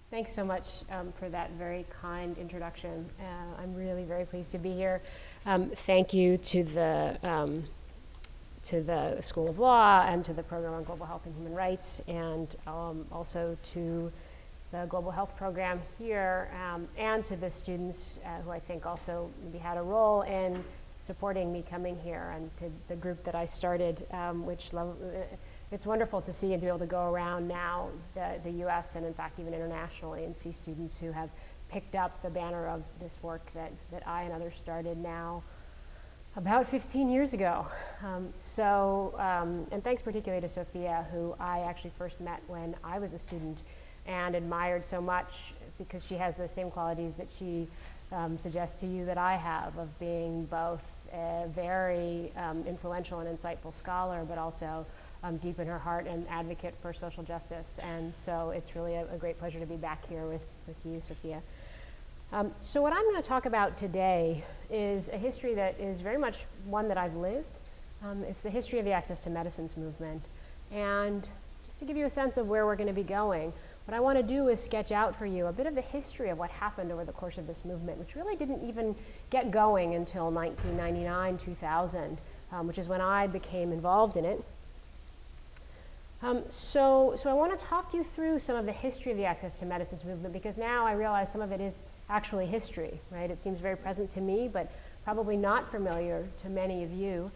Thanks so much for that very kind introduction. I'm really very pleased to be here. Thank you to the School of Law and to the Program on Global Health and Human Rights, and also to the Global Health Program here, and to the students who I think also maybe had a role in supporting me coming here, and to the group that I started, it's wonderful to see and to be able to go around now the US and in fact even internationally and see students who have picked up the banner of this work that I and others started now about 15 years ago. And thanks particularly to Sophia, who I actually first met when I was a student and admired so much because she has the same qualities that she suggests to you that I have, of being both a very influential and insightful scholar, but also deep in her heart an advocate for social justice. And so it's really a great pleasure to be back here with you, Sophia. So what I'm going to talk about today is a history that is very much one that I've lived. It's the history of the Access to Medicines movement. And just to give you a sense of where we're going to be going, what I want to do is sketch out for you a bit of the history of what happened over the course of this movement, which really didn't even get going until 1999, 2000, which is when I became involved in it. So I want to talk you through some of the history of the Access to Medicines movement, because now I realize some of it is actually history, right? It seems very present to me, but probably not familiar to many of you.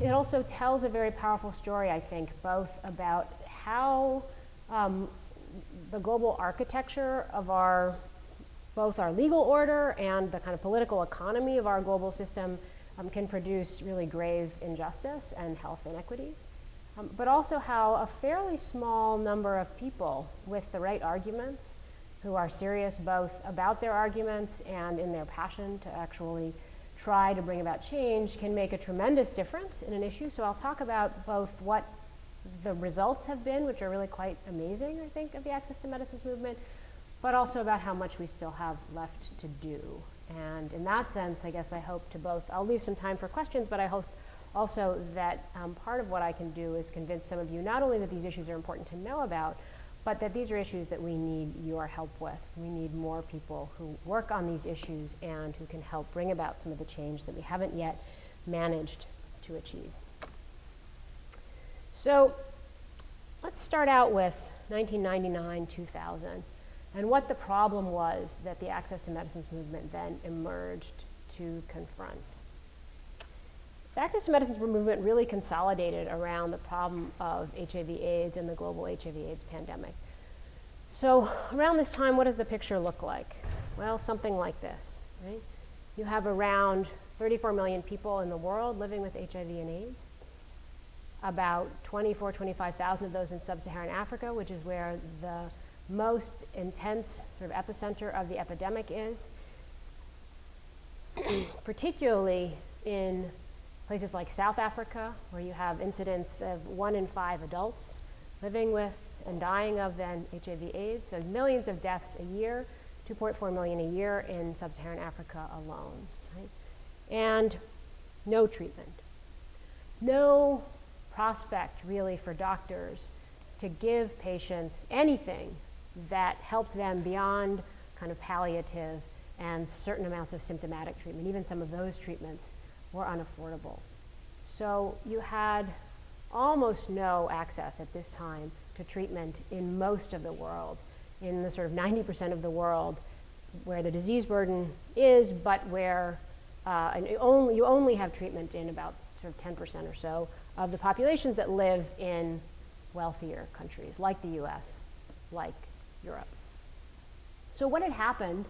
It also tells a very powerful story, I think, both about how the global architecture of both our legal order and the kind of political economy of our global system can produce really grave injustice and health inequities. But also how a fairly small number of people with the right arguments, who are serious both about their arguments and in their passion to actually try to bring about change, can make a tremendous difference in an issue. So I'll talk about both what the results have been, which are really quite amazing, I think, of the Access to Medicines movement, but also about how much we still have left to do. And in that sense, I guess I hope to both, I'll leave some time for questions, but I hope also that part of what I can do is convince some of you not only that these issues are important to know about, but that these are issues that we need your help with. We need more people who work on these issues and who can help bring about some of the change that we haven't yet managed to achieve. So let's start out with 1999-2000 and what the problem was that the Access to Medicines movement then emerged to confront. The Access to Medicines movement really consolidated around the problem of HIV/AIDS and the global HIV/AIDS pandemic. So around this time, what does the picture look like? Well, something like this, right? You have around 34 million people in the world living with HIV and AIDS. About 25,000 of those in sub-Saharan Africa, which is where the most intense sort of epicenter of the epidemic is, particularly in places like South Africa, where you have incidents of 1 in 5 adults living with and dying of then HIV/AIDS. So millions of deaths a year, 2.4 million a year in sub-Saharan Africa alone, right? And no treatment. No prospect really for doctors to give patients anything that helped them beyond kind of palliative and certain amounts of symptomatic treatment. Even some of those treatments were unaffordable. So you had almost no access at this time to treatment in most of the world, in the sort of 90% of the world where the disease burden is, but where you only have treatment in about sort of 10% or so of the populations that live in wealthier countries, like the US, like Europe. So what had happened,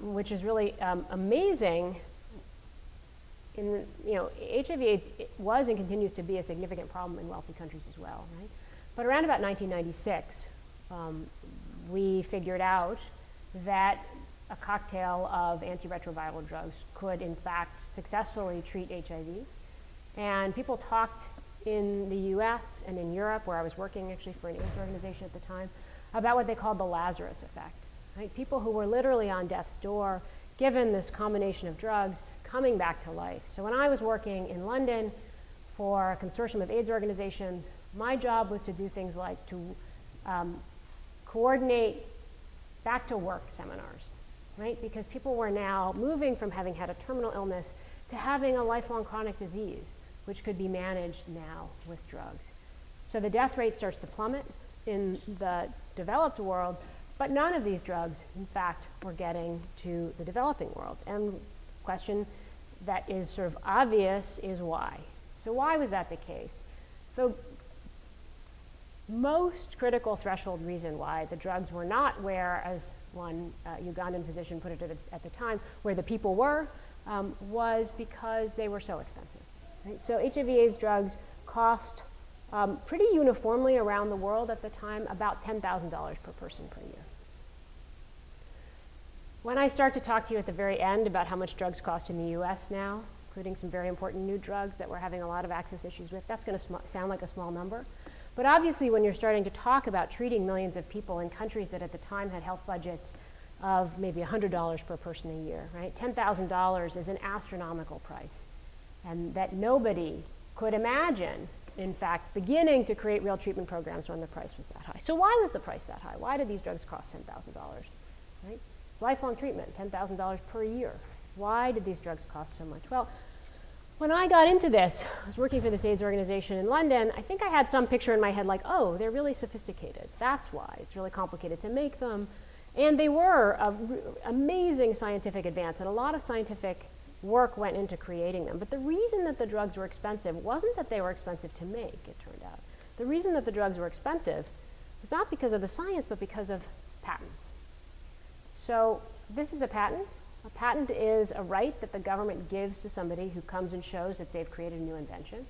which is really amazing, HIV/AIDS was and continues to be a significant problem in wealthy countries as well, right? But around about 1996, we figured out that a cocktail of antiretroviral drugs could in fact successfully treat HIV. And people talked in the US and in Europe, where I was working actually for an AIDS organization at the time, about what they called the Lazarus effect, right? People who were literally on death's door, given this combination of drugs, coming back to life. So when I was working in London for a consortium of AIDS organizations, my job was to do things like to coordinate back to work seminars, right? Because people were now moving from having had a terminal illness to having a lifelong chronic disease, which could be managed now with drugs. So the death rate starts to plummet in the developed world, but none of these drugs, in fact, were getting to the developing world. And the question that is sort of obvious is why. So why was that the case? The most critical threshold reason why the drugs were not where, as one Ugandan physician put it at the time, where the people were, was because they were so expensive. Right? So HIV/AIDS drugs cost pretty uniformly around the world at the time about $10,000 per person per year. When I start to talk to you at the very end about how much drugs cost in the US now, including some very important new drugs that we're having a lot of access issues with, that's going to sound like a small number. But obviously when you're starting to talk about treating millions of people in countries that at the time had health budgets of maybe $100 per person a year, right? $10,000 is an astronomical price. And that nobody could imagine, in fact, beginning to create real treatment programs when the price was that high. So why was the price that high? Why did these drugs cost $10,000, right? Lifelong treatment, $10,000 per year. Why did these drugs cost so much? Well, when I got into this, I was working for this AIDS organization in London. I think I had some picture in my head like, oh, they're really sophisticated. That's why. It's really complicated to make them. And they were an amazing scientific advance, and a lot of scientific work went into creating them. But the reason that the drugs were expensive wasn't that they were expensive to make, it turned out. The reason that the drugs were expensive was not because of the science, but because of patents. So this is a patent. A patent is a right that the government gives to somebody who comes and shows that they've created a new invention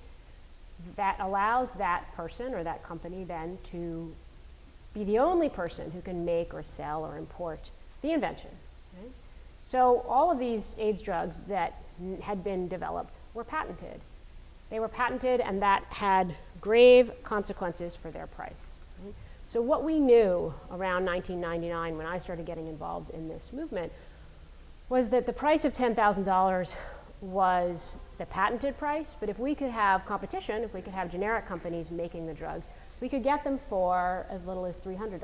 that allows that person or that company then to be the only person who can make or sell or import the invention. Right? So all of these AIDS drugs that had been developed were patented. They were patented, and that had grave consequences for their price. Right? So what we knew around 1999 when I started getting involved in this movement was that the price of $10,000 was the patented price, but if we could have competition, if we could have generic companies making the drugs, we could get them for as little as $300.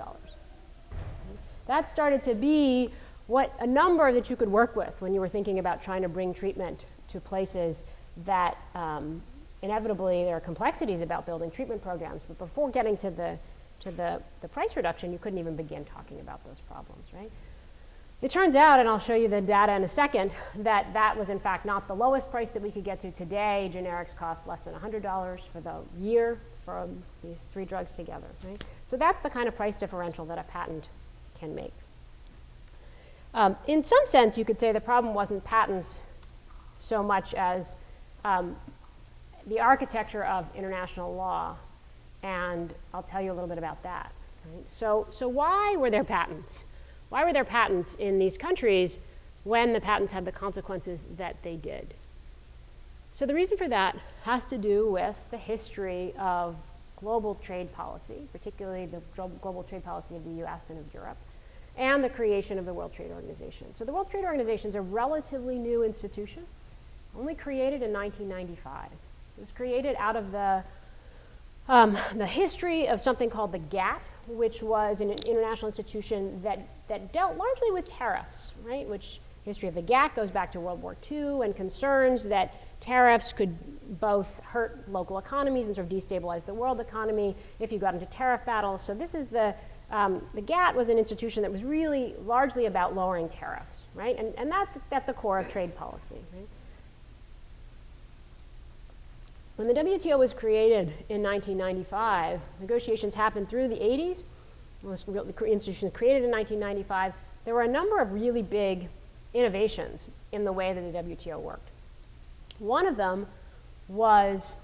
That started to be a number that you could work with when you were thinking about trying to bring treatment to places that inevitably there are complexities about building treatment programs, but before getting to the price reduction, you couldn't even begin talking about those problems, right? It turns out, and I'll show you the data in a second, that that was in fact not the lowest price that we could get to today. Generics cost less than $100 for the year for these three drugs together, right? So that's the kind of price differential that a patent can make. In some sense, you could say the problem wasn't patents so much as the architecture of international law, and I'll tell you a little bit about that. Right? So why were there patents? Why were there patents in these countries when the patents had the consequences that they did? So the reason for that has to do with the history of global trade policy, particularly the global trade policy of the US and of Europe, and the creation of the World Trade Organization. So the World Trade Organization is a relatively new institution, only created in 1995. It was created out of the history of something called the GATT, which was an international institution that dealt largely with tariffs, right? Which history of the GATT goes back to World War II and concerns that tariffs could both hurt local economies and sort of destabilize the world economy if you got into tariff battles. So this is the GATT was an institution that was really largely about lowering tariffs, right? And that's at the core of trade policy, right? When the WTO was created in 1995, negotiations happened through the 80s. The institution was created in 1995. There were a number of really big innovations in the way that the WTO worked. One of them was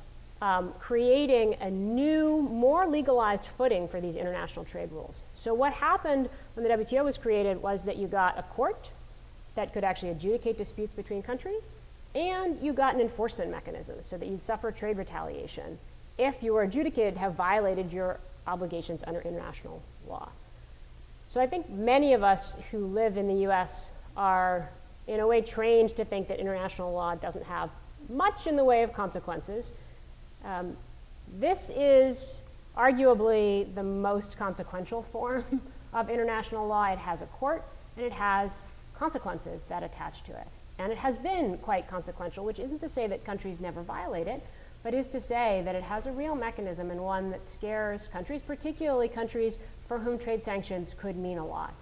creating a new, more legalized footing for these international trade rules. So what happened when the WTO was created was that you got a court that could actually adjudicate disputes between countries, and you got an enforcement mechanism so that you'd suffer trade retaliation if you were adjudicated to have violated your obligations under international law. So I think many of us who live in the US are in a way trained to think that international law doesn't have much in the way of consequences. This is arguably the most consequential form of international law. It has a court, and it has consequences that attach to it. And it has been quite consequential, which isn't to say that countries never violate it, but is to say that it has a real mechanism and one that scares countries, particularly countries for whom trade sanctions could mean a lot.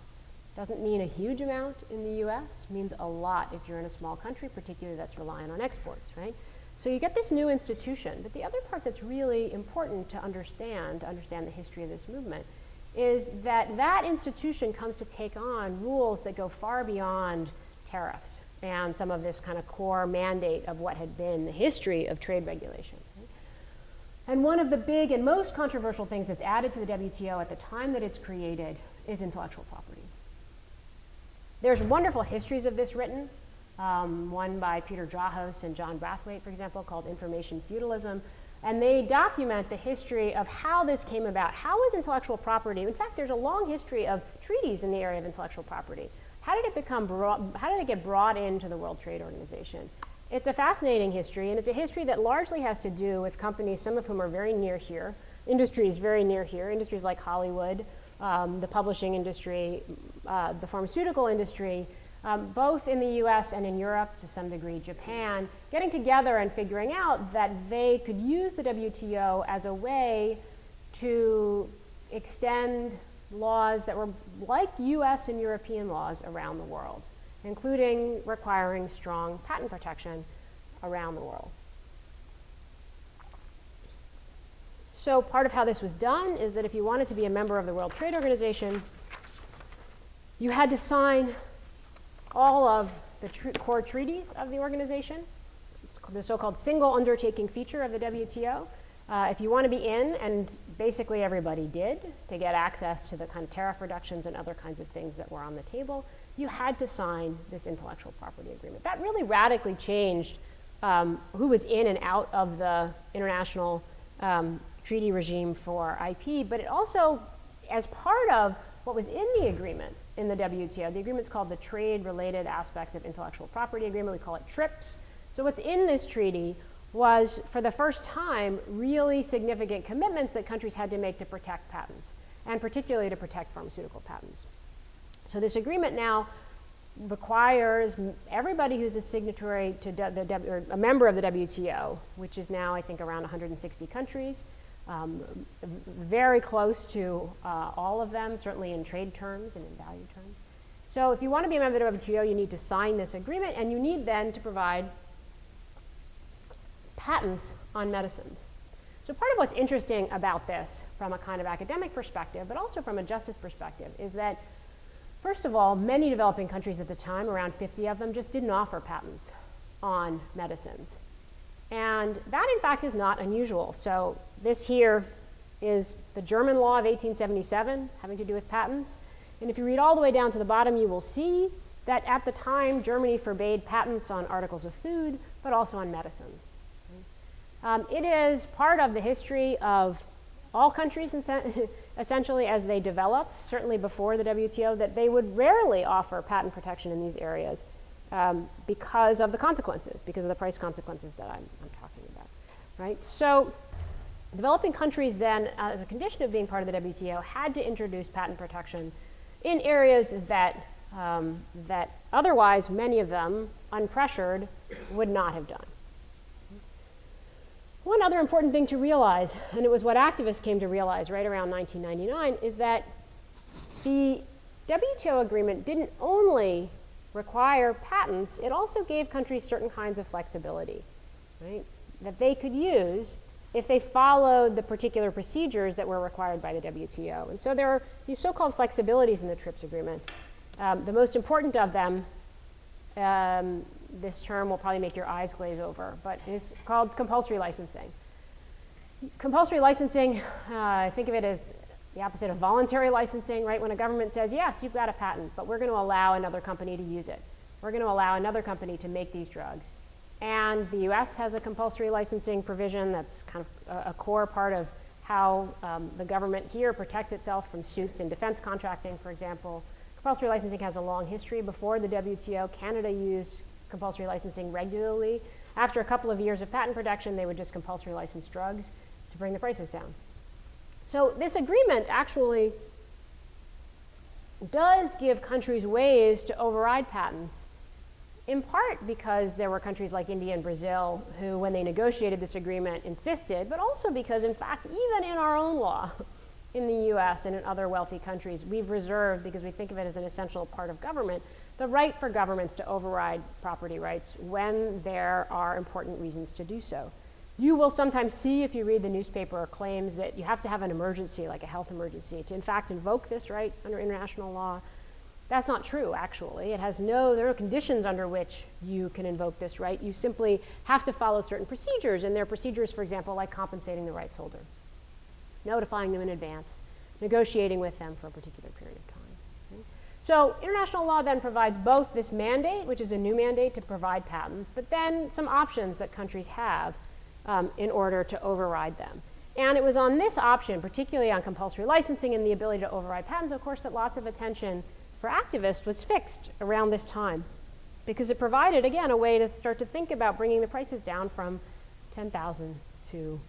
Doesn't mean a huge amount in the US, means a lot if you're in a small country, particularly that's reliant on exports, right? So you get this new institution, but the other part that's really important to understand the history of this movement, is that that institution comes to take on rules that go far beyond tariffs and some of this kind of core mandate of what had been the history of trade regulation. Right? And one of the big and most controversial things that's added to the WTO at the time that it's created is intellectual property. There's wonderful histories of this written, one by Peter Drahos and John Brathwaite, for example, called Information Feudalism. And they document the history of how this came about. How was intellectual property? In fact, there's a long history of treaties in the area of intellectual property. How did it get brought into the World Trade Organization? It's a fascinating history, and it's a history that largely has to do with companies, some of whom are very near here, industries very near here, industries like Hollywood, the publishing industry, the pharmaceutical industry, both in the US and in Europe, to some degree Japan, getting together and figuring out that they could use the WTO as a way to extend laws that were like US and European laws around the world, including requiring strong patent protection around the world. So part of how this was done is that if you wanted to be a member of the World Trade Organization, you had to sign all of the core treaties of the organization. It's the so-called single undertaking feature of the WTO. If you want to be in, and basically everybody did, to get access to the kind of tariff reductions and other kinds of things that were on the table, you had to sign this intellectual property agreement. That really radically changed who was in and out of the international treaty regime for IP, but it also, as part of what was in the agreement in the WTO, the agreement's called the Trade-Related Aspects of Intellectual Property Agreement. We call it TRIPS. So what's in this treaty was, for the first time, really significant commitments that countries had to make to protect patents, and particularly to protect pharmaceutical patents. So this agreement now requires everybody who's a signatory to or a member of the WTO, which is now, I think, around 160 countries, very close to all of them, certainly in trade terms and in value terms. So if you want to be a member of the WTO, you need to sign this agreement, and you need then to provide patents on medicines. So part of what's interesting about this from a kind of academic perspective, but also from a justice perspective, is that, first of all, many developing countries at the time, around 50 of them, just didn't offer patents on medicines. And that, in fact, is not unusual. So this here is the German law of 1877 having to do with patents. And if you read all the way down to the bottom, you will see that at the time, Germany forbade patents on articles of food, but also on medicine. It is part of the history of all countries, essentially, as they developed, certainly before the WTO, that they would rarely offer patent protection in these areas because of the consequences, because of the price consequences that I'm talking about, right? So developing countries then, as a condition of being part of the WTO, had to introduce patent protection in areas that, that otherwise, many of them, unpressured, would not have done. One other important thing to realize, and it was what activists came to realize right around 1999, is that the WTO agreement didn't only require patents, it also gave countries certain kinds of flexibility, right, that they could use if they followed the particular procedures that were required by the WTO. And so there are these so-called flexibilities in the TRIPS agreement. The most important of them, this term will probably make your eyes glaze over, but it's called compulsory licensing. Compulsory licensing, think of it as the opposite of voluntary licensing, right? When a government says, yes, you've got a patent, but we're going to allow another company to use it. We're going to allow another company to make these drugs. And the US has a compulsory licensing provision that's kind of a core part of how the government here protects itself from suits in defense contracting, for example. Compulsory licensing has a long history. Before the WTO, Canada used compulsory licensing regularly. After a couple of years of patent protection, they would just compulsory license drugs to bring the prices down. So this agreement actually does give countries ways to override patents, in part because there were countries like India and Brazil who, when they negotiated this agreement, insisted, but also because, in fact, even in our own law, in the US and in other wealthy countries, we've reserved, because we think of it as an essential part of government, the right for governments to override property rights when there are important reasons to do so. You will sometimes see, if you read the newspaper, claims that you have to have an emergency, like a health emergency, to in fact invoke this right under international law. That's not true, actually. There are no conditions under which you can invoke this right. You simply have to follow certain procedures, and there are procedures, for example, like compensating the rights holder, notifying them in advance, negotiating with them for a particular period of time. Okay? So international law then provides both this mandate, which is a new mandate to provide patents, but then some options that countries have in order to override them. And it was on this option, particularly on compulsory licensing and the ability to override patents, of course, that lots of attention for activists was fixed around this time, because it provided, again, a way to start to think about bringing the prices down from $10,000 to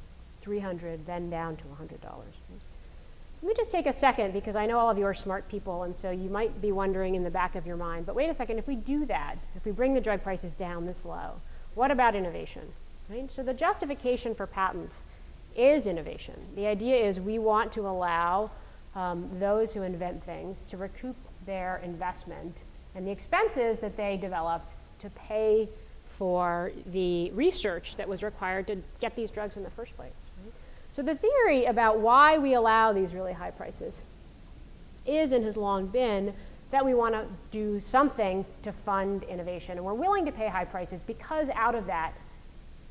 $300, then down to $100. So let me just take a second, because I know all of you are smart people, and so you might be wondering in the back of your mind, but wait a second, if we do that, if we bring the drug prices down this low, what about innovation? Right? So the justification for patents is innovation. The idea is we want to allow those who invent things to recoup their investment and the expenses that they developed to pay for the research that was required to get these drugs in the first place. Right? So the theory about why we allow these really high prices is and has long been that we want to do something to fund innovation, and we're willing to pay high prices because out of that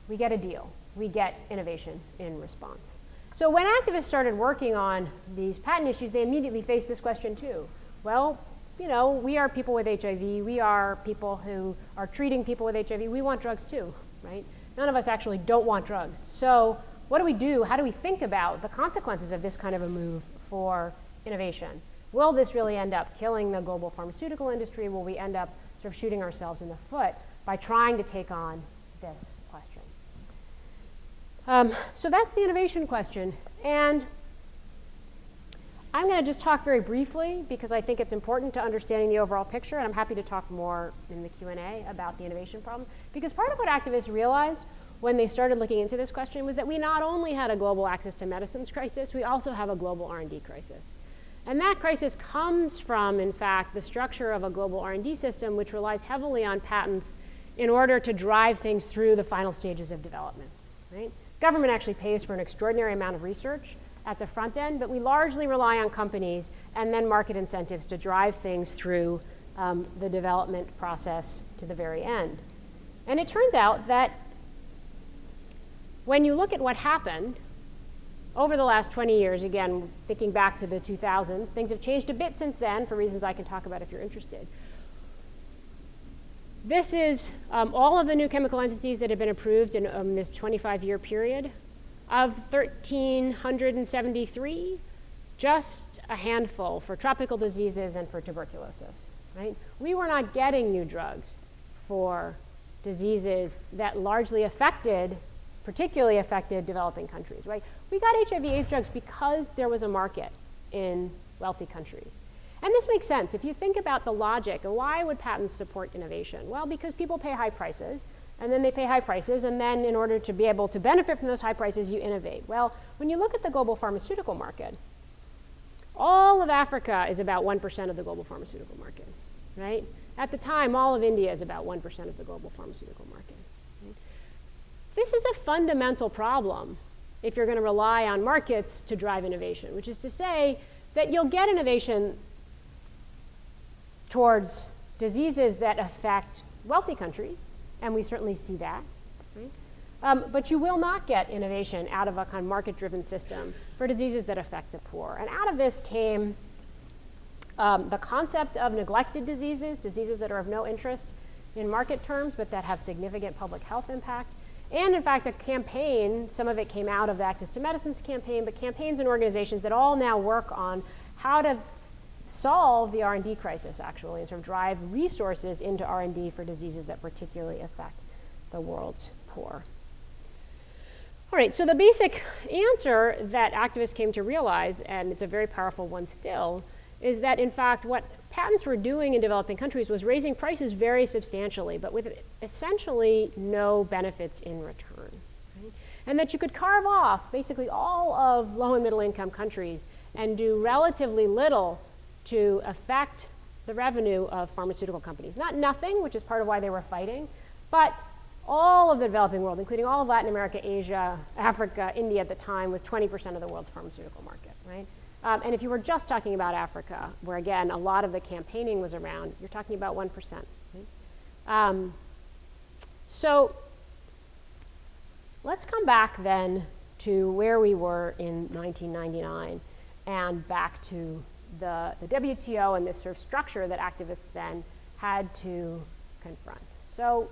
we get a deal. We get innovation in response. So when activists started working on these patent issues, they immediately faced this question too. Well, you know, we are people with HIV. We are people who are treating people with HIV. We want drugs too, right? None of us actually don't want drugs. So what do we do? How do we think about the consequences of this kind of a move for innovation? Will this really end up killing the global pharmaceutical industry? Will we end up sort of shooting ourselves in the foot by trying to take on this question? So that's the innovation question. And I'm going to just talk very briefly because I think it's important to understanding the overall picture, and I'm happy to talk more in the Q&A about the innovation problem. Because part of what activists realized when they started looking into this question was that we not only had a global access to medicines crisis, we also have a global R&D crisis. And that crisis comes from, in fact, the structure of a global R&D system which relies heavily on patents in order to drive things through the final stages of development. Right? Government actually pays for an extraordinary amount of research at the front end, but we largely rely on companies and then market incentives to drive things through the development process to the very end. And it turns out that when you look at what happened over the last 20 years, again, thinking back to the 2000s, things have changed a bit since then for reasons I can talk about if you're interested. This is all of the new chemical entities that have been approved in this 25-year period. Of 1,373, just a handful for tropical diseases and for tuberculosis. Right? We were not getting new drugs for diseases that largely particularly affected developing countries. Right? We got HIV/AIDS drugs because there was a market in wealthy countries. And this makes sense. If you think about the logic, and why would patents support innovation? Well, because people pay high prices, and then they pay high prices, and then in order to be able to benefit from those high prices, you innovate. Well, when you look at the global pharmaceutical market, all of Africa is about 1% of the global pharmaceutical market, right? At the time, all of India is about 1% of the global pharmaceutical market. Right? This is a fundamental problem if you're going to rely on markets to drive innovation, which is to say that you'll get innovation towards diseases that affect wealthy countries, and we certainly see that. Right? But you will not get innovation out of a kind of market-driven system for diseases that affect the poor. And out of this came the concept of neglected diseases, diseases that are of no interest in market terms, but that have significant public health impact. And in fact, a campaign, some of it came out of the Access to Medicines campaign, but campaigns and organizations that all now work on how to solve the R&D crisis, actually, and sort of drive resources into R&D for diseases that particularly affect the world's poor. All right, so the basic answer that activists came to realize, and it's a very powerful one still, is that in fact what patents were doing in developing countries was raising prices very substantially, but with essentially no benefits in return. Right? And that you could carve off basically all of low and middle income countries and do relatively little to affect the revenue of pharmaceutical companies. Not nothing, which is part of why they were fighting, but all of the developing world, including all of Latin America, Asia, Africa, India at the time, was 20% of the world's pharmaceutical market, right? And if you were just talking about Africa, where again, a lot of the campaigning was around, you're talking about 1%. Right? So let's come back then to where we were in 1999 and back to the WTO and this sort of structure that activists then had to confront. So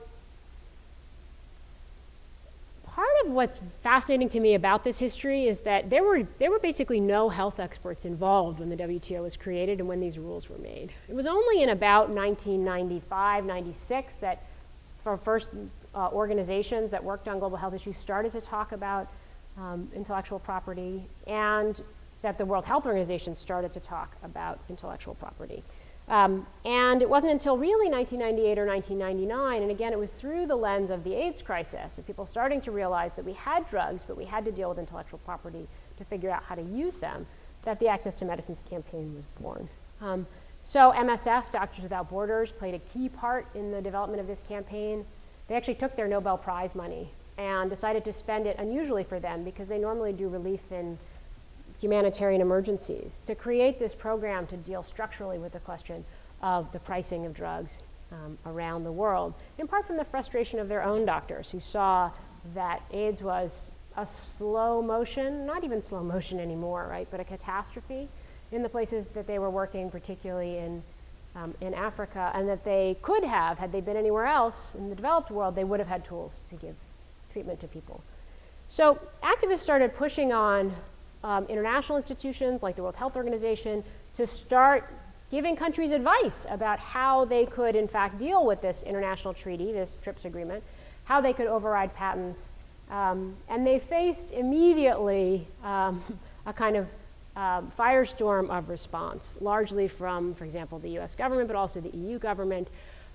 part of what's fascinating to me about this history is that there were basically no health experts involved when the WTO was created and when these rules were made. It was only in about 1995, 96 that for first organizations that worked on global health issues started to talk about intellectual property, and that the World Health Organization started to talk about intellectual property. And it wasn't until really 1998 or 1999, and again, it was through the lens of the AIDS crisis, of people starting to realize that we had drugs, but we had to deal with intellectual property to figure out how to use them, that the Access to Medicines campaign was born. So MSF, Doctors Without Borders, played a key part in the development of this campaign. They actually took their Nobel Prize money and decided to spend it unusually for them, because they normally do relief in humanitarian emergencies, to create this program to deal structurally with the question of the pricing of drugs around the world, in part from the frustration of their own doctors, who saw that AIDS was a slow motion, not even slow motion anymore, right, but a catastrophe in the places that they were working, particularly in Africa, and that they could have, had they been anywhere else in the developed world, they would have had tools to give treatment to people. So activists started pushing on international institutions like the World Health Organization to start giving countries advice about how they could in fact deal with this international treaty, this TRIPS agreement, how they could override patents. And they faced immediately a kind of firestorm of response, largely from, for example, the US government, but also the EU government,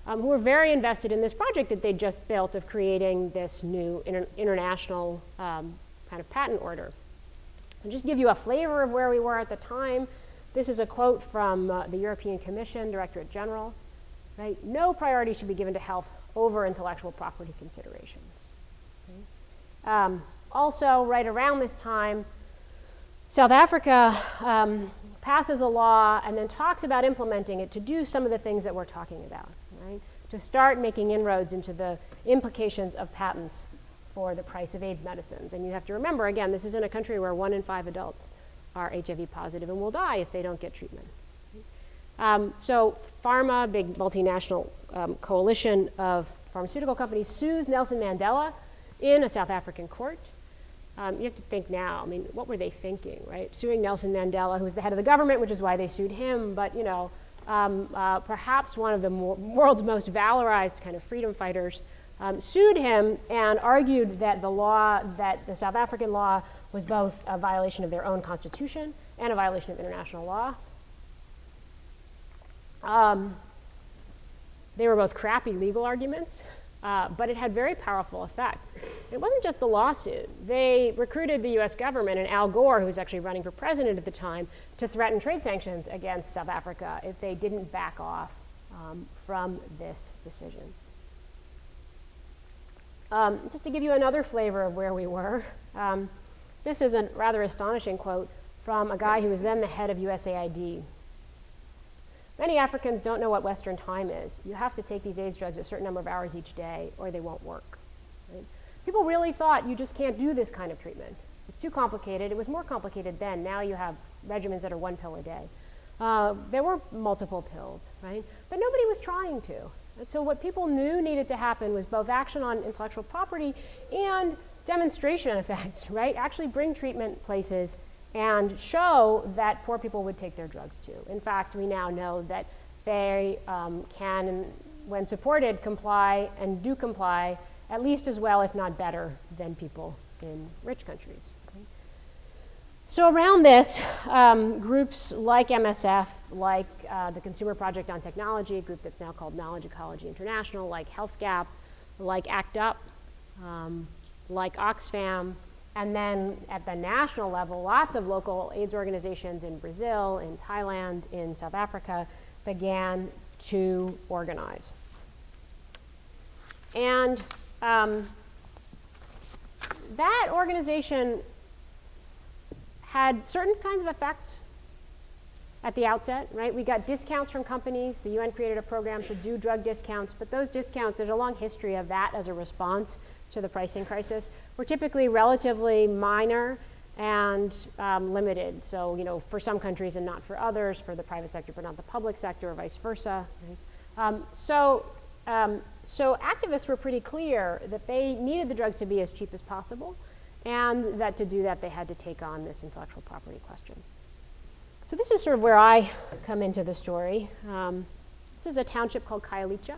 who were very invested in this project that they just built of creating this new international kind of patent order. I'll just give you a flavor of where we were at the time. This is a quote from the European Commission, Directorate General, right? No priority should be given to health over intellectual property considerations. Okay? Also, right around this time, South Africa passes a law and then talks about implementing it to do some of the things that we're talking about, right? To start making inroads into the implications of patents for the price of AIDS medicines. And you have to remember, again, this is in a country where 1 in 5 adults are HIV positive and will die if they don't get treatment. So pharma, big multinational coalition of pharmaceutical companies, sues Nelson Mandela in a South African court. You have to think now, I mean, what were they thinking, right? Suing Nelson Mandela, who was the head of the government, which is why they sued him, but you know, perhaps one of the world's most valorized kind of freedom fighters, sued him and argued that the law, that the South African law was both a violation of their own constitution and a violation of international law. They were both crappy legal arguments, but it had very powerful effects. It wasn't just the lawsuit. They recruited the US government and Al Gore, who was actually running for president at the time, to threaten trade sanctions against South Africa if they didn't back off from this decision. Just to give you another flavor of where we were, this is a rather astonishing quote from a guy who was then the head of USAID. Many Africans don't know what Western time is. You have to take these AIDS drugs a certain number of hours each day or they won't work. Right? People really thought you just can't do this kind of treatment. It's too complicated. It was more complicated then. Now you have regimens that are 1 pill a day. There were multiple pills, right? But nobody was trying to. And so what people knew needed to happen was both action on intellectual property and demonstration effects, right? Actually bring treatment places and show that poor people would take their drugs too. In fact, we now know that they can, when supported, comply and do comply at least as well, if not better, than people in rich countries. Right? So around this, groups like MSF, like the Consumer Project on Technology, a group that's now called Knowledge Ecology International, like Health Gap, like ACT UP, like Oxfam, and then at the national level, lots of local AIDS organizations in Brazil, in Thailand, in South Africa began to organize. And that organization had certain kinds of effects at the outset, right? We got discounts from companies. The UN created a program to do drug discounts, but those discounts, there's a long history of that as a response to the pricing crisis, were typically relatively minor and limited. So, you know, for some countries and not for others, for the private sector but not the public sector, or vice versa. Right? So activists were pretty clear that they needed the drugs to be as cheap as possible, and that to do that they had to take on this intellectual property question. So this is sort of where I come into the story. This is a township called Khayelitsha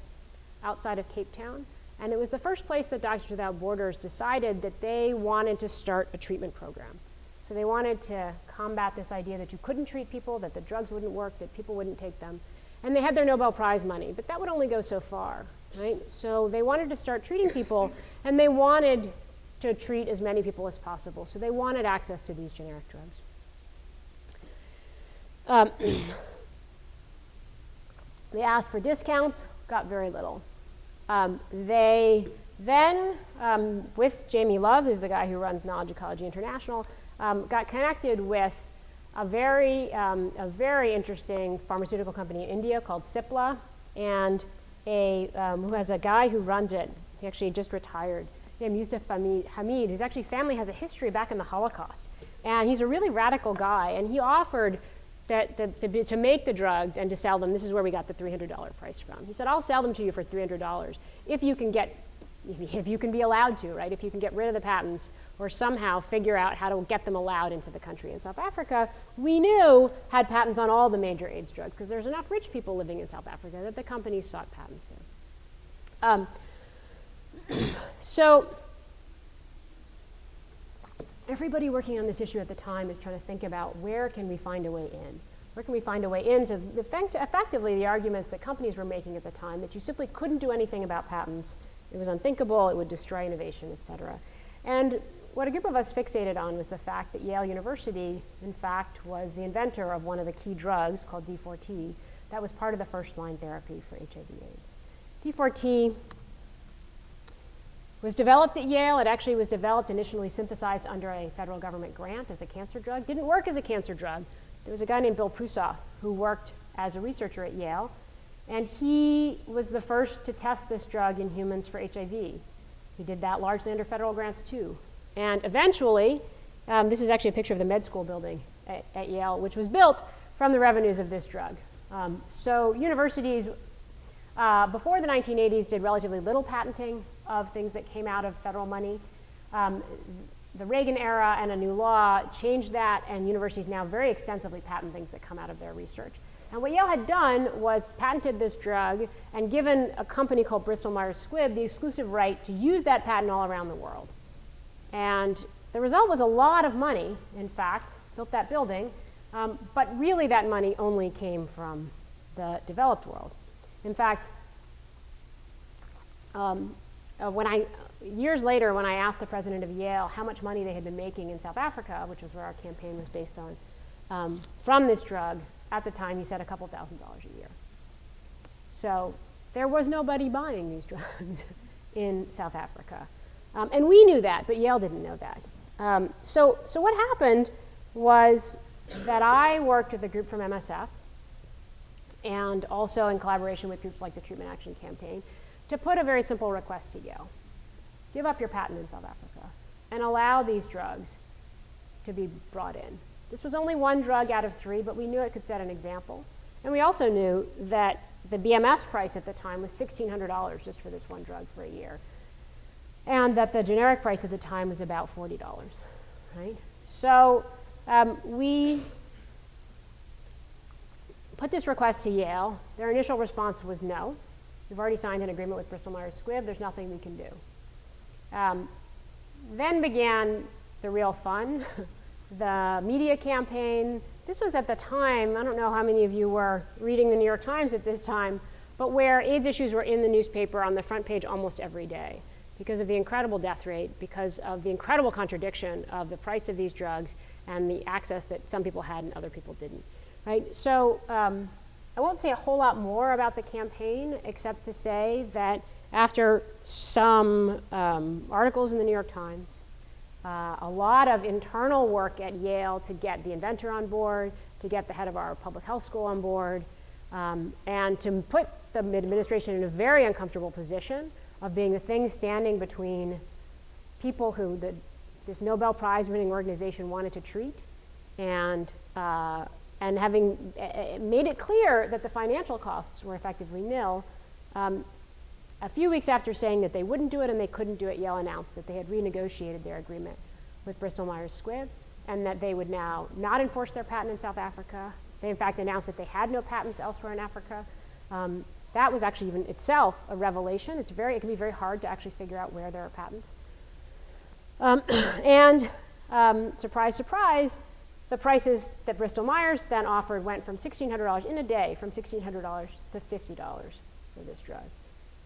outside of Cape Town, and it was the first place that Doctors Without Borders decided that they wanted to start a treatment program. So they wanted to combat this idea that you couldn't treat people, that the drugs wouldn't work, that people wouldn't take them. And they had their Nobel Prize money, but that would only go so far, right? So they wanted to start treating people, and they wanted to treat as many people as possible. So they wanted access to these generic drugs. They asked for discounts, got very little. They then, with Jamie Love, who's the guy who runs Knowledge Ecology International, got connected with a very interesting pharmaceutical company in India called Cipla, and who has a guy who runs it. He actually just retired, named Yusuf Hamid, whose actually family has a history back in the Holocaust. And he's a really radical guy, and he offered to make the drugs and to sell them. This is where we got the $300 price from. He said, I'll sell them to you for $300 if you can be allowed to, right? If you can get rid of the patents or somehow figure out how to get them allowed into the country. In South Africa, we knew had patents on all the major AIDS drugs because there's enough rich people living in South Africa that the companies sought patents there. So everybody working on this issue at the time is trying to think about where can we find a way in? Where can we find a way into effectively the arguments that companies were making at the time, that you simply couldn't do anything about patents, it was unthinkable, it would destroy innovation, et cetera. And what a group of us fixated on was the fact that Yale University, in fact, was the inventor of one of the key drugs called D4T that was part of the first-line therapy for HIV/AIDS. D4T was developed at Yale. It actually was developed, initially synthesized under a federal government grant as a cancer drug. Didn't work as a cancer drug. There was a guy named Bill Prusoff who worked as a researcher at Yale, and he was the first to test this drug in humans for HIV. He did that largely under federal grants too. And eventually, this is actually a picture of the med school building at Yale, which was built from the revenues of this drug. So universities before the 1980s did relatively little patenting of things that came out of federal money. The Reagan era and a new law changed that, and universities now very extensively patent things that come out of their research. And what Yale had done was patented this drug and given a company called Bristol Myers Squibb the exclusive right to use that patent all around the world. And the result was a lot of money, in fact, built that building, but really that money only came from the developed world. In fact, years later, when I asked the president of Yale how much money they had been making in South Africa, which was where our campaign was based on, from this drug, at the time he said a couple $1,000s a year. So there was nobody buying these drugs in South Africa. And we knew that, but Yale didn't know that. So what happened was that I worked with a group from MSF, and also in collaboration with groups like the Treatment Action Campaign, to put a very simple request to Yale. Give up your patent in South Africa and allow these drugs to be brought in. This was only one drug out of 3, but we knew it could set an example. And we also knew that the BMS price at the time was $1,600 just for this one drug for a year. And that the generic price at the time was about $40, right? So we put this request to Yale. Their initial response was no. We've already signed an agreement with Bristol Myers Squibb. There's nothing we can do. Then began the real fun, the media campaign. This was at the time, I don't know how many of you were reading the New York Times at this time, but where AIDS issues were in the newspaper on the front page almost every day because of the incredible death rate, because of the incredible contradiction of the price of these drugs and the access that some people had and other people didn't, right? So I won't say a whole lot more about the campaign except to say that after some articles in the New York Times, a lot of internal work at Yale to get the inventor on board, to get the head of our public health school on board, and to put the administration in a very uncomfortable position of being the thing standing between people who this Nobel Prize winning organization wanted to treat and having made it clear that the financial costs were effectively nil. A few weeks after saying that they wouldn't do it and they couldn't do it, Yale announced that they had renegotiated their agreement with Bristol Myers Squibb and that they would now not enforce their patent in South Africa. They in fact announced that they had no patents elsewhere in Africa. That was actually even itself a revelation. It can be very hard to actually figure out where there are patents. Surprise, surprise, the prices that Bristol Myers then offered went from $1,600 in a day, from $1,600 to $50 for this drug.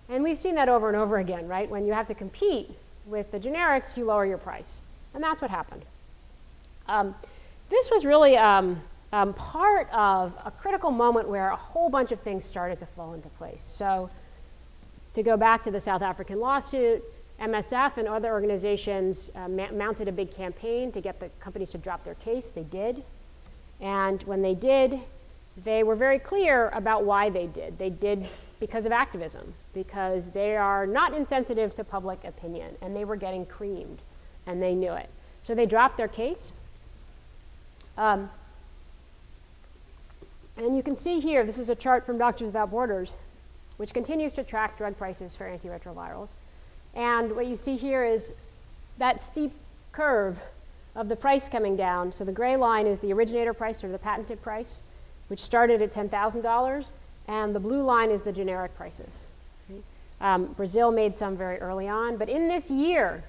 And we've seen that over and over again, right? When you have to compete with the generics, you lower your price. And that's what happened. This was really part of a critical moment where a whole bunch of things started to fall into place. So to go back to the South African lawsuit, MSF and other organizations mounted a big campaign to get the companies to drop their case. They did. And when they did, they were very clear about why they did. They did because of activism, because they are not insensitive to public opinion, and they were getting creamed, and they knew it. So they dropped their case. And you can see here, this is a chart from Doctors Without Borders, which continues to track drug prices for antiretrovirals. And what you see here is that steep curve of the price coming down. So the gray line is the originator price, or the patented price, which started at $10,000. And the blue line is the generic prices. Brazil made some very early on, but in this year,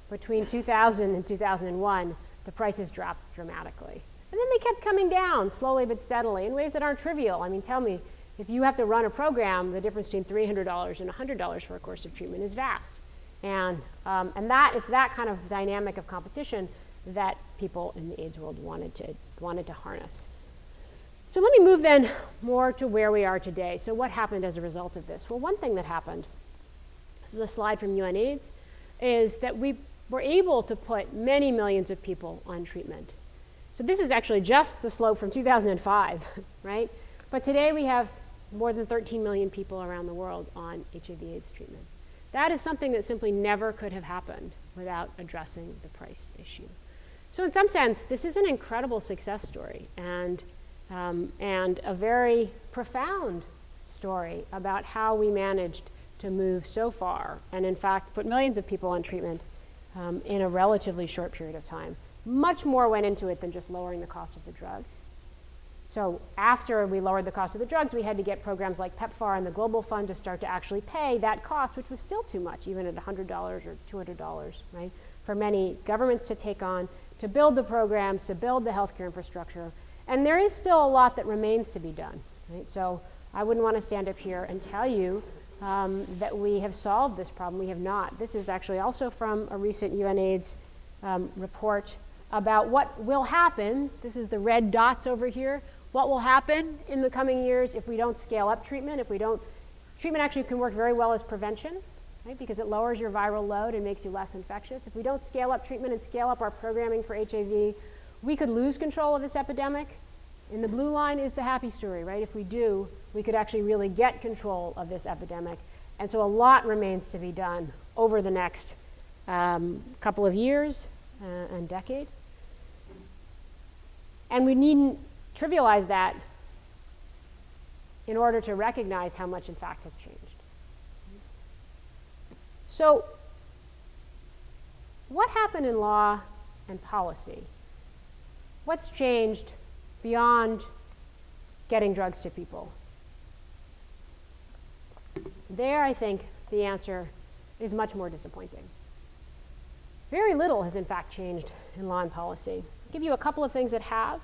between 2000 and 2001, the prices dropped dramatically. And then they kept coming down slowly but steadily in ways that aren't trivial. I mean, tell me, if you have to run a program, the difference between $300 and $100 for a course of treatment is vast. And it's that kind of dynamic of competition that people in the AIDS world wanted to harness. So let me move then more to where we are today. So what happened as a result of this? Well, one thing that happened, this is a slide from UNAIDS, is that we were able to put many millions of people on treatment. So this is actually just the slope from 2005, right? But today we have more than 13 million people around the world on HIV/AIDS treatment. That is something that simply never could have happened without addressing the price issue. So in some sense, this is an incredible success story and a very profound story about how we managed to move so far and in fact put millions of people on treatment in a relatively short period of time. Much more went into it than just lowering the cost of the drugs. So after we lowered the cost of the drugs, we had to get programs like PEPFAR and the Global Fund to start to actually pay that cost, which was still too much, even at $100 or $200, right? For many governments to take on, to build the programs, to build the healthcare infrastructure. And there is still a lot that remains to be done, right? So I wouldn't want to stand up here and tell you that we have solved this problem. We have not. This is actually also from a recent UNAIDS report about what will happen. This is the red dots over here. What will happen in the coming years if we don't scale up treatment, treatment actually can work very well as prevention, right? Because it lowers your viral load and makes you less infectious. If we don't scale up treatment and scale up our programming for HIV, we could lose control of this epidemic. And the blue line is the happy story, right? If we do, we could actually really get control of this epidemic. And so a lot remains to be done over the next couple of years and decade. And we needn't trivialize that in order to recognize how much, in fact, has changed. So what happened in law and policy? What's changed beyond getting drugs to people? There, I think, the answer is much more disappointing. very little has in fact changed in law and policy. I'll give you a couple of things that have.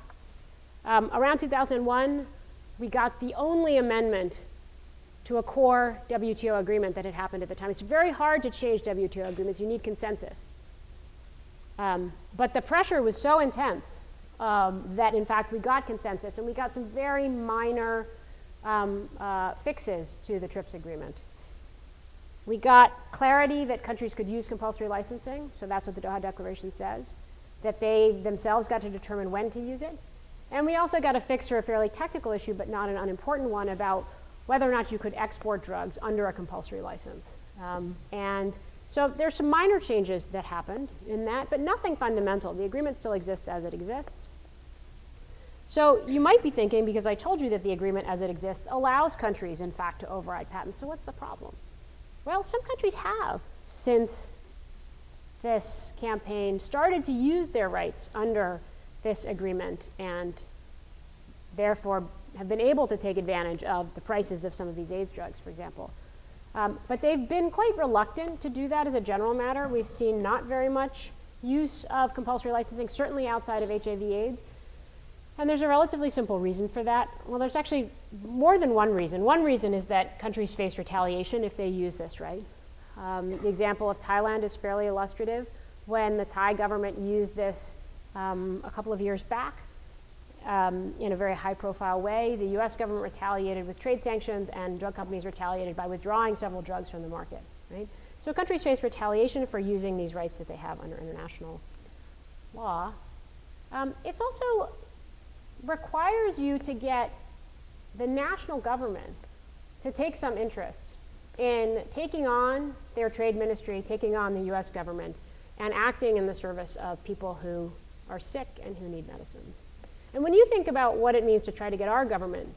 Around 2001, we got the only amendment to a core WTO agreement that had happened at the time. It's very hard to change WTO agreements. You need consensus. But the pressure was so intense that, in fact, we got consensus, and we got some very minor fixes to the TRIPS agreement. We got clarity that countries could use compulsory licensing, so that's what the Doha Declaration says, that they themselves got to determine when to use it. And we also got a fix for a fairly technical issue, but not an unimportant one, about whether or not you could export drugs under a compulsory license. And so there's some minor changes that happened in that, but nothing fundamental. The agreement still exists as it exists. So you might be thinking, because I told you that the agreement as it exists allows countries, in fact, to override patents, so what's the problem? Well, some countries have, since this campaign, started to use their rights under this agreement, and therefore have been able to take advantage of the prices of some of these AIDS drugs, for example. But they've been quite reluctant to do that as a general matter. We've seen not very much use of compulsory licensing, certainly outside of HIV/AIDS. And there's a relatively simple reason for that. Well, there's actually more than one reason. One reason is that countries face retaliation if they use this right. The example of Thailand is fairly illustrative. When the Thai government used this a couple of years back in a very high-profile way, the US government retaliated with trade sanctions, and drug companies retaliated by withdrawing several drugs from the market, right? So countries face retaliation for using these rights that they have under international law. It's also requires you to get the national government to take some interest in taking on their trade ministry, taking on the US government, and acting in the service of people who are sick and who need medicines. And when you think about what it means to try to get our government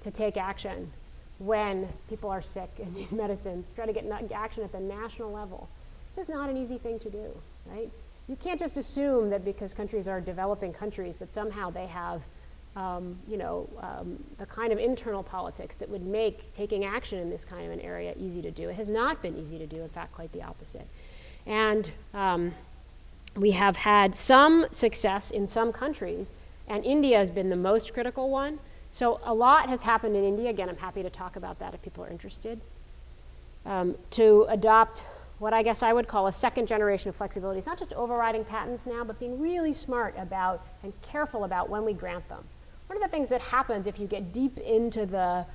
to take action when people are sick and need medicines, try to get action at the national level, this is not an easy thing to do, right? You can't just assume that because countries are developing countries that somehow they have the kind of internal politics that would make taking action in this kind of an area easy to do. It has not been easy to do, in fact, quite the opposite. And we have had some success in some countries, and India has been the most critical one. So a lot has happened in India. Again, I'm happy to talk about that if people are interested. To adopt what I guess I would call a second generation of flexibility. It's not just overriding patents now, but being really smart about and careful about when we grant them. One of the things that happens if you get deep into the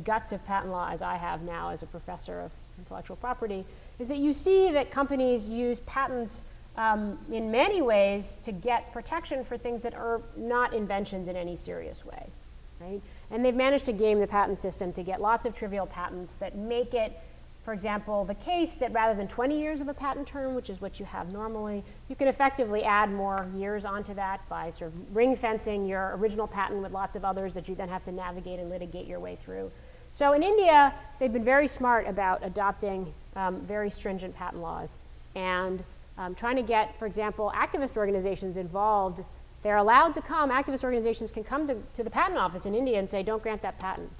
guts of patent law, as I have now as a professor of intellectual property, is that you see that companies use patents in many ways to get protection for things that are not inventions in any serious way, right? And they've managed to game the patent system to get lots of trivial patents that make it, for example, the case that rather than 20 years of a patent term, which is what you have normally, you can effectively add more years onto that by sort of ring fencing your original patent with lots of others that you then have to navigate and litigate your way through. So in India, they've been very smart about adopting very stringent patent laws and trying to get, for example, activist organizations involved. They're allowed to come, activist organizations can come to the patent office in India and say, don't grant that patent.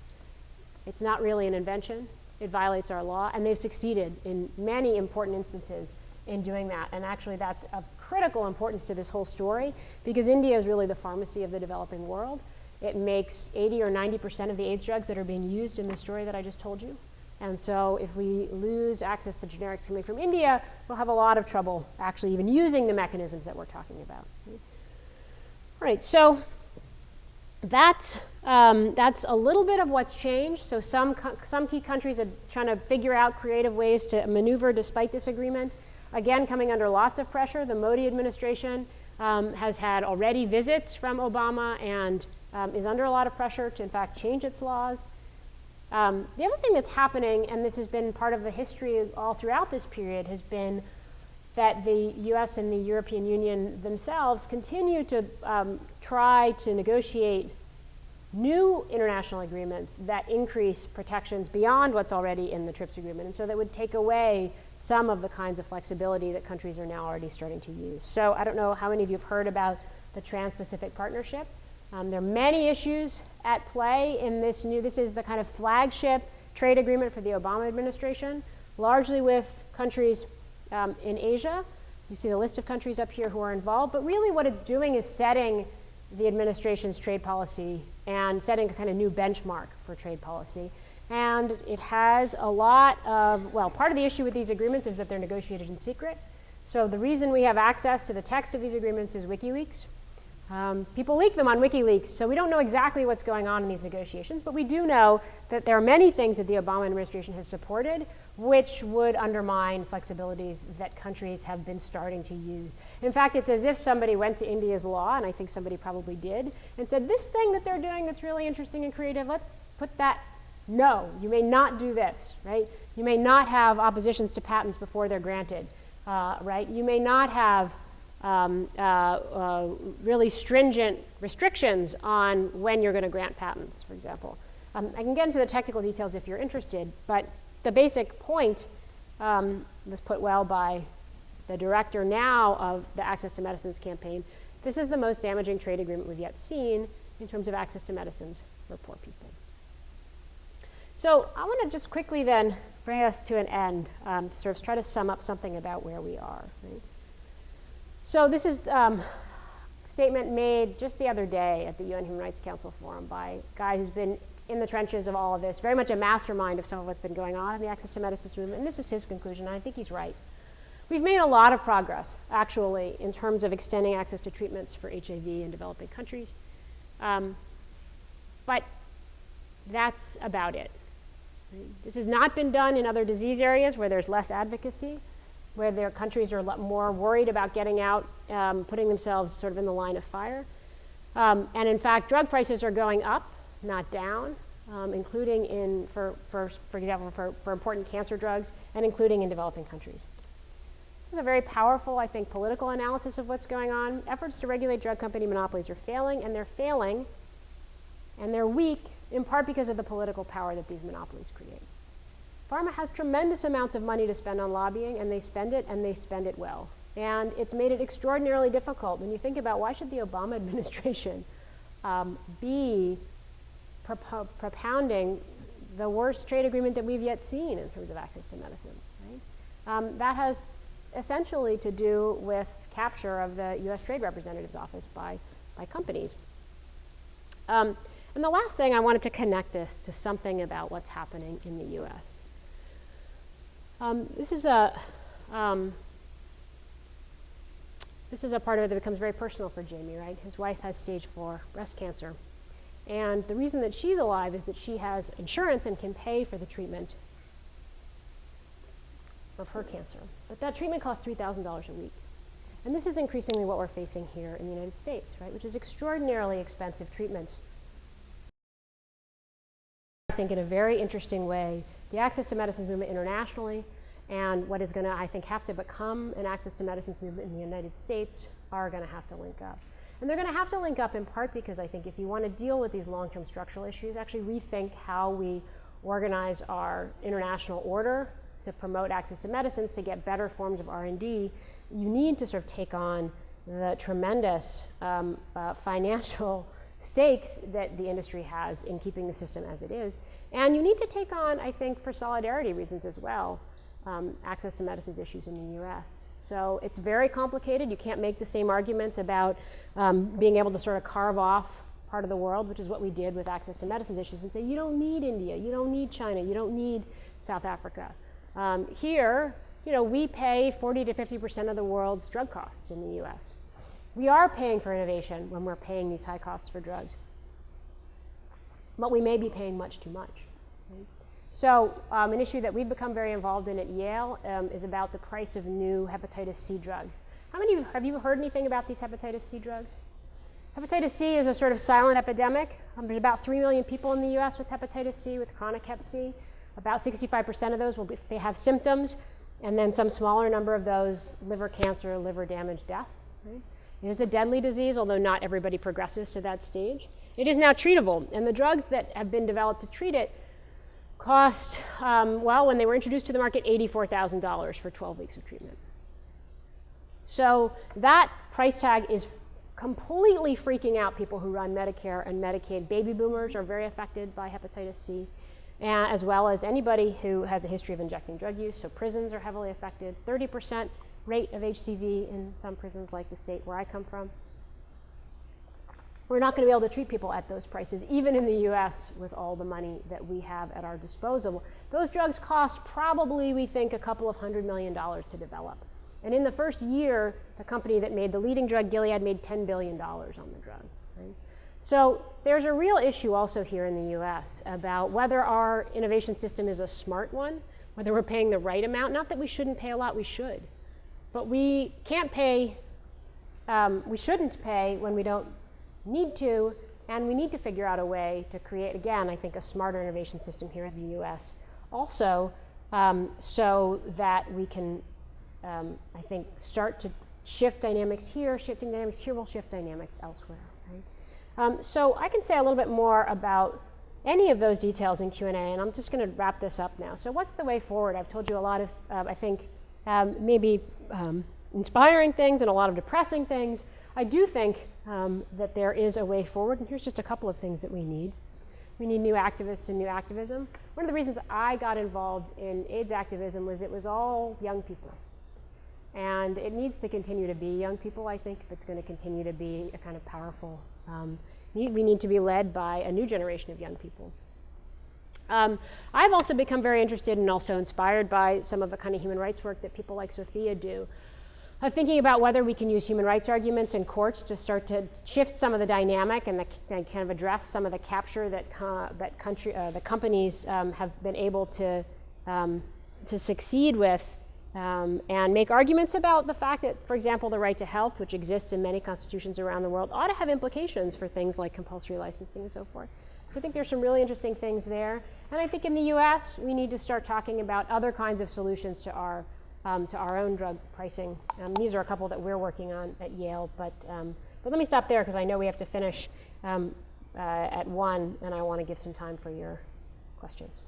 It's not really an invention. It violates our law, and they've succeeded in many important instances in doing that. And actually that's of critical importance to this whole story, because India is really the pharmacy of the developing world. It makes 80 or 90% of the AIDS drugs that are being used in the story that I just told you. And so if we lose access to generics coming from India, we'll have a lot of trouble actually even using the mechanisms that we're talking about. All right, so that's a little bit of what's changed. So some key countries are trying to figure out creative ways to maneuver despite this agreement. Again, coming under lots of pressure. The Modi administration has had already visits from Obama and is under a lot of pressure to, in fact, change its laws. The other thing that's happening, and this has been part of the history all throughout this period, has been that the US and the European Union themselves continue to try to negotiate new international agreements that increase protections beyond what's already in the TRIPS agreement, and so that would take away some of the kinds of flexibility that countries are now already starting to use. So I don't know how many of you have heard about the Trans-Pacific Partnership. There are many issues at play in this is the kind of flagship trade agreement for the Obama administration, largely with countries in Asia, You see the list of countries up here who are involved, but really what it's doing is setting the administration's trade policy and setting a kind of new benchmark for trade policy. And it has a lot of, well, part of the issue with these agreements is that they're negotiated in secret. So the reason we have access to the text of these agreements is WikiLeaks. People leak them on WikiLeaks, so we don't know exactly what's going on in these negotiations, but we do know that there are many things that the Obama administration has supported which would undermine flexibilities that countries have been starting to use. In fact, it's as if somebody went to India's law, and I think somebody probably did, and said, this thing that they're doing that's really interesting and creative, let's put that, no, you may not do this, right? You may not have oppositions to patents before they're granted, right? You may not have really stringent restrictions on when you're going to grant patents, for example. I can get into the technical details if you're interested, but the basic point was put well by the director now of the Access to Medicines campaign. This is the most damaging trade agreement we've yet seen in terms of access to medicines for poor people. So I want to just quickly then bring us to an end, to sort of try to sum up something about where we are. Right? So this is a statement made just the other day at the UN Human Rights Council Forum by a guy who's been in the trenches of all of this, very much a mastermind of some of what's been going on in the access to medicines movement, and this is his conclusion, and I think he's right. We've made a lot of progress, actually, in terms of extending access to treatments for HIV in developing countries, but that's about it. This has not been done in other disease areas where there's less advocacy, where their countries are a lot more worried about getting out, putting themselves sort of in the line of fire. And in fact, drug prices are going up, not down, including in, for example, for important cancer drugs, and including in developing countries. This is a very powerful, I think, political analysis of what's going on. Efforts to regulate drug company monopolies are failing, and they're weak, in part because of the political power that these monopolies create. Pharma has tremendous amounts of money to spend on lobbying, and they spend it well. And it's made it extraordinarily difficult. When you think about why should the Obama administration be propounding the worst trade agreement that we've yet seen in terms of access to medicines, right? That has essentially to do with capture of the US Trade Representative's office by companies. And the last thing, I wanted to connect this to something about what's happening in the US. This is a part of it that becomes very personal for Jamie, right? His wife has stage 4 breast cancer. And the reason that she's alive is that she has insurance and can pay for the treatment of her cancer. But that treatment costs $3,000 a week. And this is increasingly what we're facing here in the United States, right? Which is extraordinarily expensive treatments. I think in a very interesting way, the access to medicines movement internationally and what is going to, I think, have to become an access to medicines movement in the United States are going to have to link up. And they're going to have to link up in part because I think if you want to deal with these long-term structural issues, actually rethink how we organize our international order to promote access to medicines, to get better forms of R&D, you need to sort of take on the tremendous financial stakes that the industry has in keeping the system as it is. And you need to take on, I think, for solidarity reasons as well, access to medicines issues in the US. So it's very complicated. You can't make the same arguments about being able to sort of carve off part of the world, which is what we did with access to medicines issues, and say, you don't need India, you don't need China, you don't need South Africa. Here, you know, we pay 40 to 50% of the world's drug costs in the US. We are paying for innovation when we're paying these high costs for drugs. But we may be paying much too much. Right? So an issue that we've become very involved in at Yale is about the price of new hepatitis C drugs. How many of you, have you heard anything about these hepatitis C drugs? Hepatitis C is a sort of silent epidemic. There's about 3 million people in the US with hepatitis C, with chronic hep C. About 65% of those they have symptoms, and then some smaller number of those liver cancer, liver damage, death. Right? It is a deadly disease, although not everybody progresses to that stage. It is now treatable, and the drugs that have been developed to treat it cost, well, when they were introduced to the market, $84,000 for 12 weeks of treatment. So that price tag is completely freaking out people who run Medicare and Medicaid. Baby boomers are very affected by hepatitis C, as well as anybody who has a history of injecting drug use. So prisons are heavily affected. 30% rate of HCV in some prisons like the state where I come from. We're not going to be able to treat people at those prices, even in the US, with all the money that we have at our disposal. Those drugs cost probably, we think, a couple of $100 million to develop. And in the first year, the company that made the leading drug, Gilead, made $10 billion on the drug. Right? So there's a real issue also here in the US about whether our innovation system is a smart one, whether we're paying the right amount. Not that we shouldn't pay a lot, we should. But we can't pay, we shouldn't pay when we don't need to, and we need to figure out a way to create, again, I think, a smarter innovation system here in the US. Also, so that we can, I think, start to shift dynamics here. Shifting dynamics here will shift dynamics elsewhere. Right? So I can say a little bit more about any of those details in Q&A, and I'm just going to wrap this up now. So what's the way forward? I've told you a lot of, I think, maybe inspiring things and a lot of depressing things. I do think that there is a way forward, and here's just a couple of things that we need. We need new activists and new activism. One of the reasons I got involved in AIDS activism was it was all young people. And it needs to continue to be young people, I think, if it's going to continue to be a kind of powerful, we need to be led by a new generation of young people. I've also become very interested and also inspired by some of the kind of human rights work that people like Sophia do. Thinking about whether we can use human rights arguments in courts to start to shift some of the dynamic and kind of address some of the capture that the companies have been able to succeed with, and make arguments about the fact that, for example, the right to health, which exists in many constitutions around the world, ought to have implications for things like compulsory licensing and so forth. So I think there's some really interesting things there. And I think in the US, we need to start talking about other kinds of solutions to our own drug pricing. These are a couple that we're working on at Yale, but let me stop there because I know we have to finish at 1, and I want to give some time for your questions.